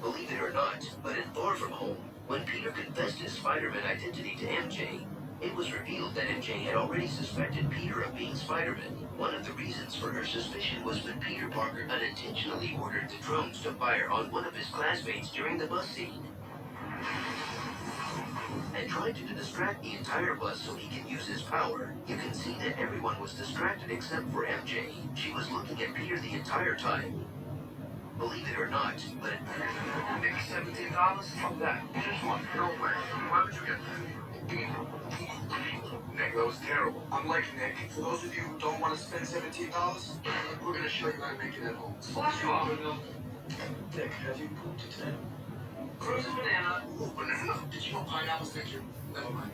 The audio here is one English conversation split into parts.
Believe it or not, but in Far From Home, when Peter confessed his Spider-Man identity to MJ, it was revealed that MJ had already suspected Peter of being Spider-Man. One of the reasons for her suspicion was when Peter Parker unintentionally ordered the drones to fire on one of his classmates during the bus scene, and tried to distract the entire bus so he can use his power. You can see that everyone was distracted except for MJ. She was looking at Peter the entire time. Believe it or not, but Nick, $17? Fuck that. Just one. No way. Why would you get that? Nick, that was terrible. Unlike Nick, for those of you who don't want to spend $17, we're going to show you how to make it at home. Splash you off. Nick, have you pooped today? Cruise banana. Ooh, banana. Did you know pineapples take your... Never mind.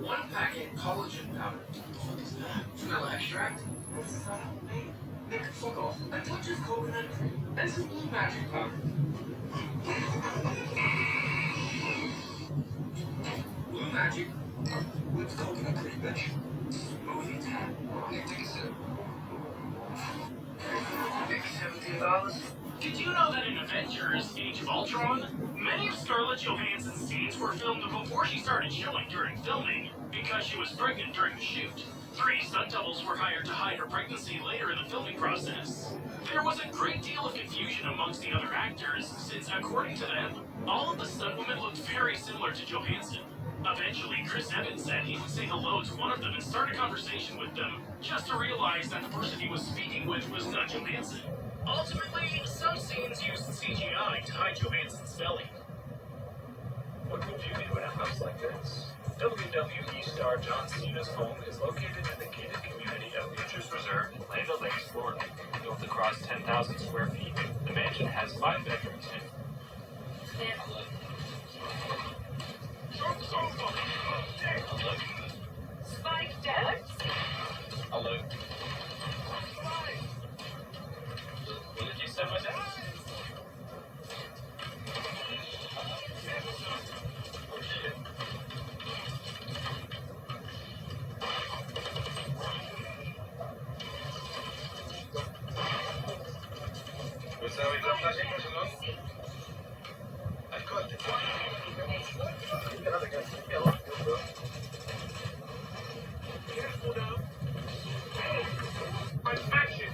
One packet collagen powder. What the fuck is that? Vanilla extract? This is not homemade. Nick, fuck off. A touch of coconut cream. And some blue magic powder. Blue magic with coconut cream, bitch. Smoothie time. Nick, take a sip. Nick, $17? Did you know that in Avengers: Age of Ultron, many of Scarlett Johansson's scenes were filmed before she started showing during filming because she was pregnant during the shoot? 3 stunt doubles were hired to hide her pregnancy later in the filming process. There was a great deal of confusion amongst the other actors since, according to them, all of the stunt women looked very similar to Johansson. Eventually, Chris Evans said he would say hello to one of them and start a conversation with them, just to realize that the person he was speaking with was not Johansson. Ultimately, some scenes used CGI to hide Johansson's belly. What would you do in a house like this? WWE star John Cena's home is located in the gated community of Nature's Reserve in Land O'Lakes, Florida. Built across 10,000 square feet, the mansion has 5 bedrooms and... Spike dead? Hello. What did you say, my dad? Oh, shit. Pues ahorita flashing por su lado. Al corte. Careful now. Action.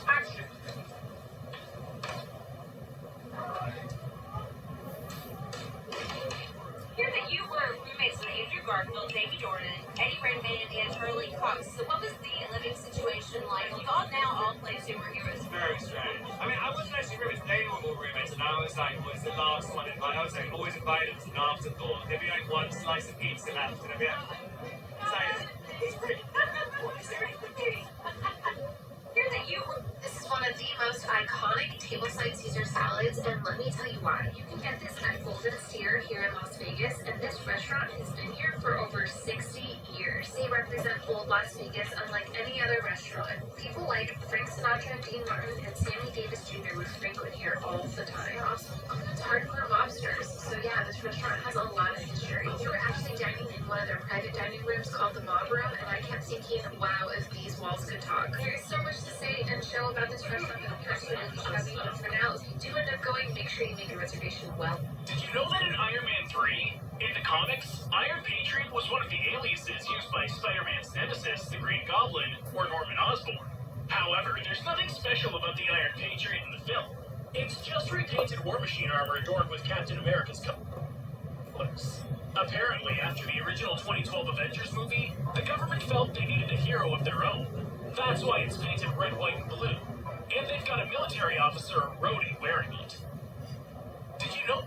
Action. Hear that you were roommates with Andrew Garfield, Jamie Jordan, Eddie Redmayne, and Charlie Cox. So what was the living situation like? You all now all play superheroes. Very strange. I mean, I wasn't actually roommates. They were all roommates, and I was like, was the last one invited. I was like, always invited as an afterthought. There'd be like one slice of pizza left, and I'd be like, He's pretty. He's very pretty. Hear that you were. This is one of the most iconic tableside Caesar salads, and let me tell you why. You can get this at Golden Steer here in Las Vegas, and this restaurant has been here for over 60 years. They represent old Las Vegas unlike any other restaurant. People like Frank Sinatra, Dean Martin, and Sammy Davis Jr. would frequent here all the time. They're also hardcore mobsters, so yeah, this restaurant has a lot of history. We were actually dining in one of their private dining rooms called the Mob Room, and I kept thinking, wow, if these walls could talk. There is so much to say and show about this restaurant that I'm absolutely chubby, but for now, if you do end up going, make sure you make a reservation well. Did you know that in Iron Man 3, in the comics, Iron Patriot was one of the aliases used by Spider-Man's nemesis, the Green Goblin, or Norman Osborn? However, there's nothing special about the Iron Patriot in the film. It's just repainted War Machine armor adorned with Captain America's colors. Apparently, after the original 2012 Avengers movie, the government felt they needed a hero of their own. That's why it's painted red, white, and blue. And they've got a military officer, a roadie, wearing it. Did you know?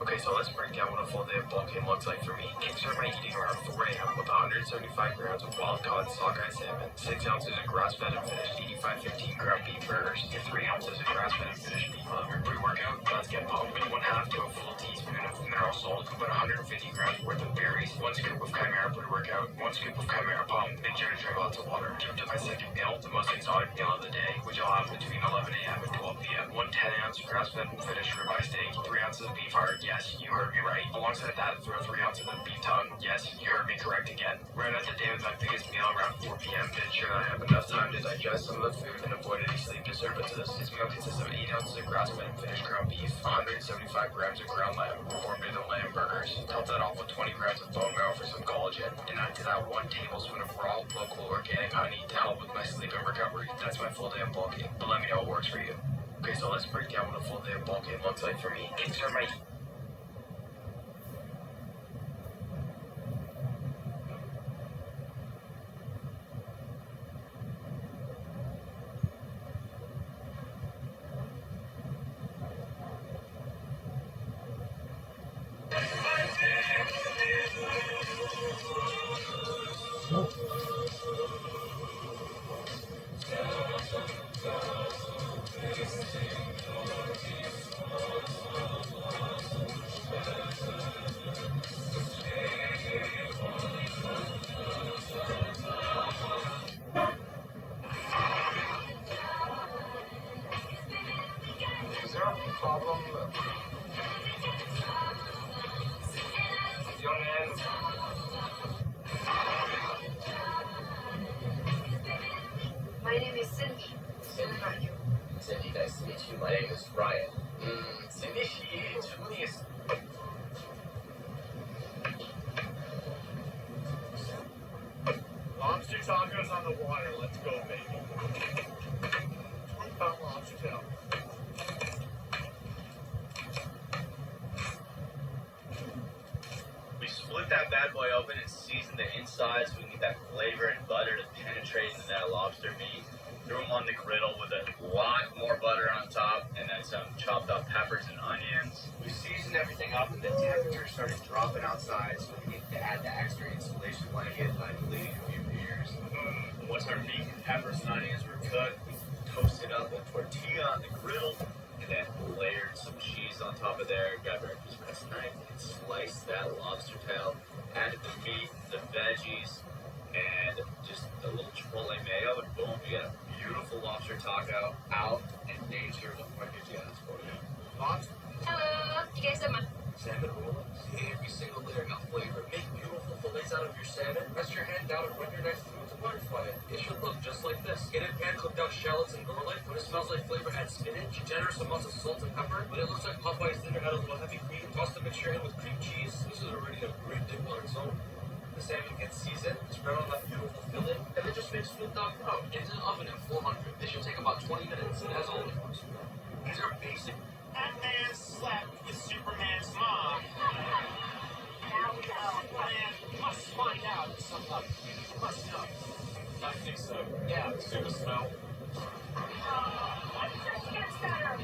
Okay, so let's break down what a full day of bulking looks like for me. Start my eating around 4 a.m. with 175 grams of wild-caught sockeye salmon, 6 ounces of grass-fed and finished 85-15-gram beef burgers, and 3 ounces of grass-fed and finished beef liver. Pre-workout, let's get pumped with 1/2 to a full teaspoon of mineral salt, about 150 grams worth of berries, 1 scoop of Chimera pre-workout, 1 scoop of Chimera pump. Make sure to drink lots of water. Jump to my second meal, the most exotic meal of the day, which I'll have between 11 a.m. and 12 p.m. 1 10-ounce grass-fed and finished ribeye steak, 3 ounces of beef heart. Yes, you heard me right. Alongside that, throw 3 ounces of beef tongue. Yes, you heard me correct again. Right at the day of my biggest meal around 4 p.m. to ensure I have enough time to digest some of the food and avoid any sleep disturbances. This meal consists of 8 ounces of grass-fed and finished ground beef, 175 grams of ground lamb, or the lamb burgers. Top that off with 20 grams of bone marrow for some collagen. And add to that 1 tablespoon of raw, local, organic honey to help with my sleep and recovery. That's my full day of bulking. But let me know what works for you. Okay, so let's break down what a full day of bulking looks like for me. Start my Is there a problem? Young man. My name is Cindy. Cindy, How are you? Cindy, nice to meet you. My name is Ryan. Cindy, Lobster tacos on the water. Let's go, baby. 20-pound lobster tail. We split that bad boy open and seasoned the inside so we can get that flavor and butter to penetrate into that lobster meat. Threw them on the griddle with a lot more butter on top and then some chopped up peppers and onions. We seasoned everything up and the temperature started dropping outside, so we needed to add the extra insulation blanket, I believe, a few years. Once our meat and peppers and onions were cooked, we toasted up a tortilla on the griddle and then layered some cheese on top of there, grabbed our press knife and sliced that lobster tail, added the meat, the veggies, and just a little chipotle mayo, and boom, we got a beautiful lobster taco out in nature. What could you ask for? Lobster, Hello. You guys have my... salmon rollings, every single layer got flavor. Make beautiful fillets out of your salmon. Rest your hand down and run your knife through it to butterfly it. It should look just like this. In a pan, cooked out shallots and garlic. When it smells like flavor, add spinach. Generous amounts of salt and pepper. When it looks like Popeye's dinner, add a little heavy cream. Toss the mixture in with cream cheese. This is already a great dip on its own. The salmon gets seasoned, spread on that beautiful fillet, and then just make smoothed out out into the oven at 400. This should take about 20 minutes, and as always, these are basic. That man slept with Superman's mom. Now we know. Man, must find out something. Must know. I think so. Yeah, it's gonna smell. It gets better.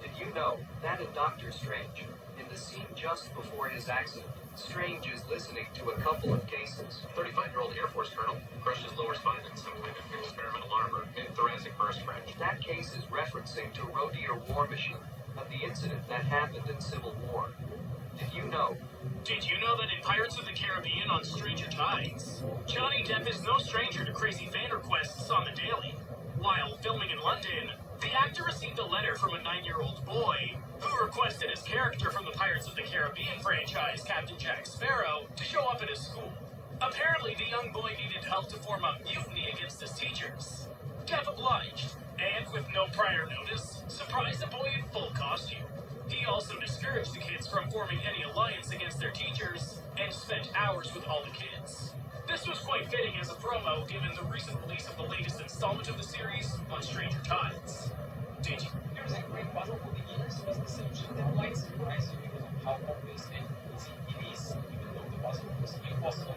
Did you know that in Doctor Strange, in the scene just before his accident, Strange is listening to a couple of cases. 35-year-old Air Force colonel crushed his lower spine and assembling a new experimental armor in thoracic burst fracture. That case is referencing to Rodier War Machine, of the incident that happened in Civil War. Did you know? Did you know that in Pirates of the Caribbean on Stranger Tides, Johnny Depp is no stranger to crazy fan requests on the daily? While filming in London, the actor received a letter from a 9-year-old boy who requested his character from the Pirates of the Caribbean franchise, Captain Jack Sparrow, to show up at his school. Apparently, the young boy needed help to form a mutiny against his teachers. Depp obliged, and with no prior notice, surprised the boy in full costume. He also discouraged the kids from forming any alliance against their teachers, and spent hours with all the kids. This was quite fitting as a promo given the recent release of the latest installment of the series on Stranger Tides. Did you? There was a great puzzle for beginners was essentially that might surprise you because of how obvious and easy it is, even though the puzzle was impossible.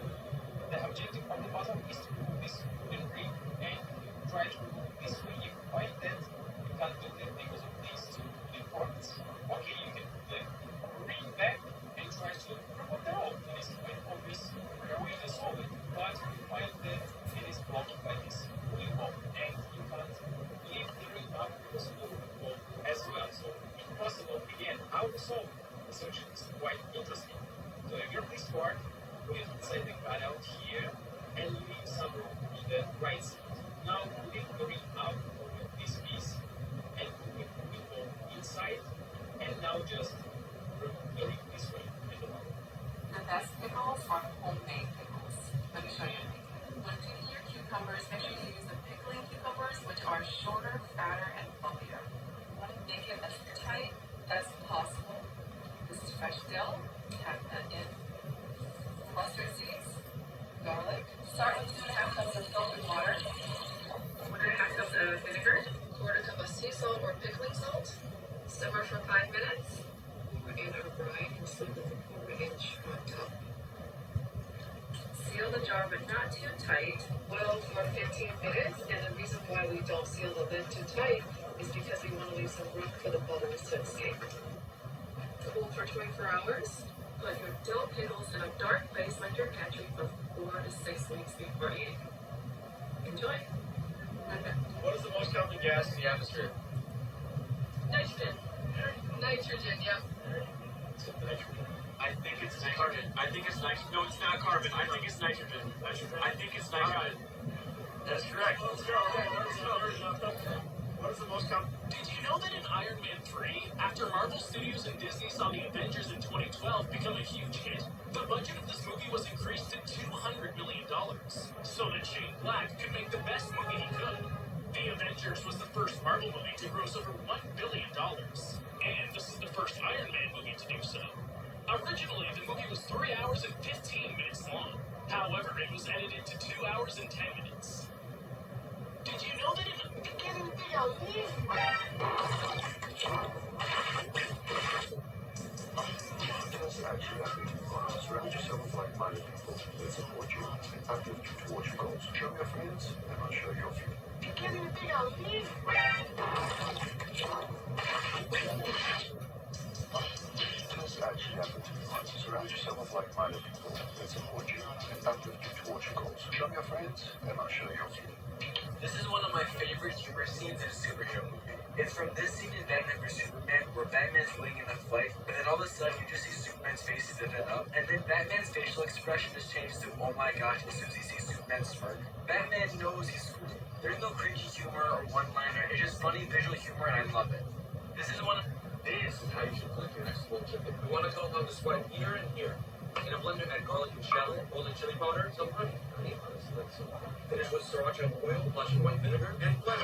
The objective of the puzzle is to remove this wooden ring, and if you try to remove this ring, you find that you can't do that because of these two wooden corners. Okay, you can put the ring back and try to remove the rope. It is quite obvious way to solve it, but you find that it is blocked by this wooden wall, and you can't lift the ring up because of the wooden wall as well. So impossible again. How to solve the solution is quite interesting. So if you're this part, put it inside the cutout here and leave some room on the right side. Now lift the ring out of this piece and put the wooden wall inside, and now just remove the ring this way and the bottom. The best pickles are homemade pickles. Let me show you a thing. When picking your cucumbers, make sure you use the pickling cucumbers, which are shorter, fatter, and bumpier. You want to make it as tight as possible. This is fresh dill. Pack that in. Mustard seeds, garlic. Start with 2.5 cups of filtered water, 1.5 cups of vinegar, 1/4 cup of sea salt or pickling salt. Simmer for 5 minutes. And our brine will sit with a 1/4-inch hot tub. Seal the jar, but not too tight. Boil for 15 minutes, and the reason why we don't seal the lid too tight is because we want to leave some room for the bubbles to escape. Cool for 24 hours. Put your dill pickles in a dark place like your pantry for 4 to 6 weeks before eating. Enjoy. What is the most common gas in the atmosphere? Nitrogen. Nitrogen, yep. I think it's carbon. I think it's nitrogen. No, it's not carbon. I think it's nitrogen. I think it's nitrogen. That's correct. Let's go. What is the most common? Did you know that in Iron Man 3, after Marvel Studios and Disney saw the Avengers in 2012 become a huge hit, the budget of this movie was increased to $200 million, so that Shane Black could make the best movie he could. The Avengers was the first Marvel movie to gross over $1 billion, and this is the first Iron Man movie to do so. Originally, the movie was 3 hours and 15 minutes long. However, it was edited to 2 hours and 10 minutes. Did you know that in Surround yourself with like-minded people that support you and uplift you towards your goals. Show your friends, and I'll show your future. This actually happened to me once. Surround yourself with like-minded people that support you and uplift you towards your goals. Show your friends, and I'll show your future. This is one of my favorite humor scenes in a superhero movie. It's from this scene in Batman vs Superman where Batman is winning in a fight, but then all of a sudden you just see Superman's face is lit up, and then Batman's facial expression just changes to oh my gosh as soon as he sees Superman smirk. Batman knows he's screwed. There's no cringy humor or one-liner, it's just funny visual humor and I love it. This is one of... This is how you should cook your next smoked chicken. You want to cut out the sweat here and here. In a blender, add garlic and shallot, golden chili powder, some honey. Finish with sriracha oil, blush and white vinegar, and blend.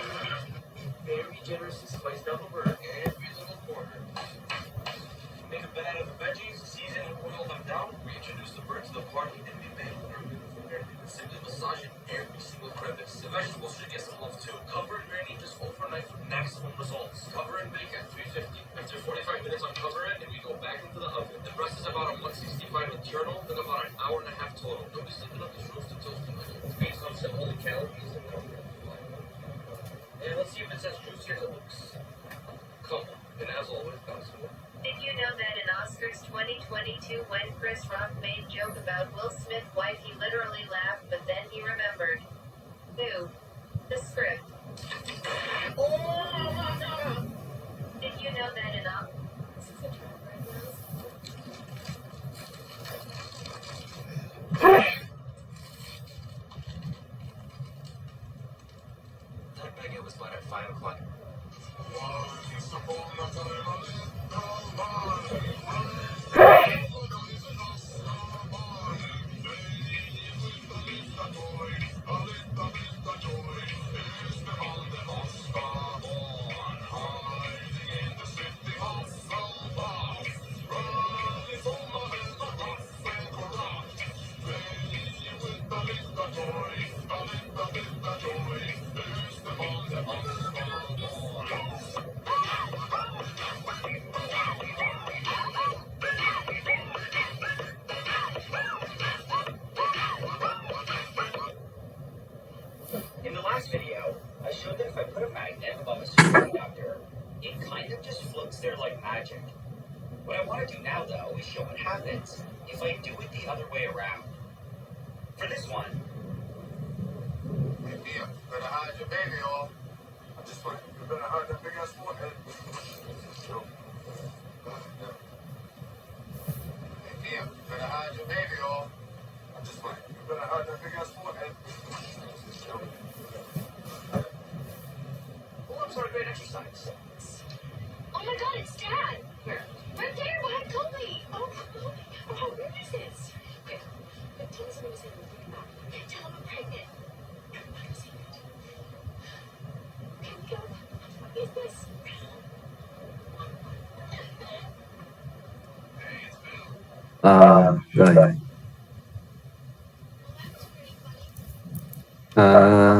Be very generous and spice down the burger every little corner. Make a bed out of the veggies, season and oil them down. We introduce the bird to the party, and we bang with our beautiful hair. Simply massage it every single crevice. The vegetables should get some love too. Cover and marinate just overnight for maximum results. Cover and bake at 350. After 45 minutes, uncover it, and we go back into the oven. The breast is about a 165 internal, then about an hour and a half total. Don't be sleeping up this roasted toasting onion. It's based on some holy calories and calories. And let's see if it says juicy as it looks. Come on. And as always, guys. Did you know that in Oscars 2022, when Chris Rock made joke about Will Smith's wife, he literally laughed, but then he remembered. Who? The script. Did you know that in This is a trend right now. That baguette was bought at 5 o'clock. there like magic. What I want to do now, though, is show what happens if I do it the other way around. For this one. Hey, Mia, better hide your baby, y'all. I'm just playing. You better hide that big ass forehead. Hey, Mia, better hide your baby, y'all. I'm just playing. You better hide that big ass forehead. Pull-ups are a great exercise. Oh my god, it's Dad! Where? Right there, behind Colby! Oh, where is this? Okay, tell me something to say when we back. Tell him I'm pregnant. Not a secret. Here we go. What is this? Hey, it's Bill. Rồi.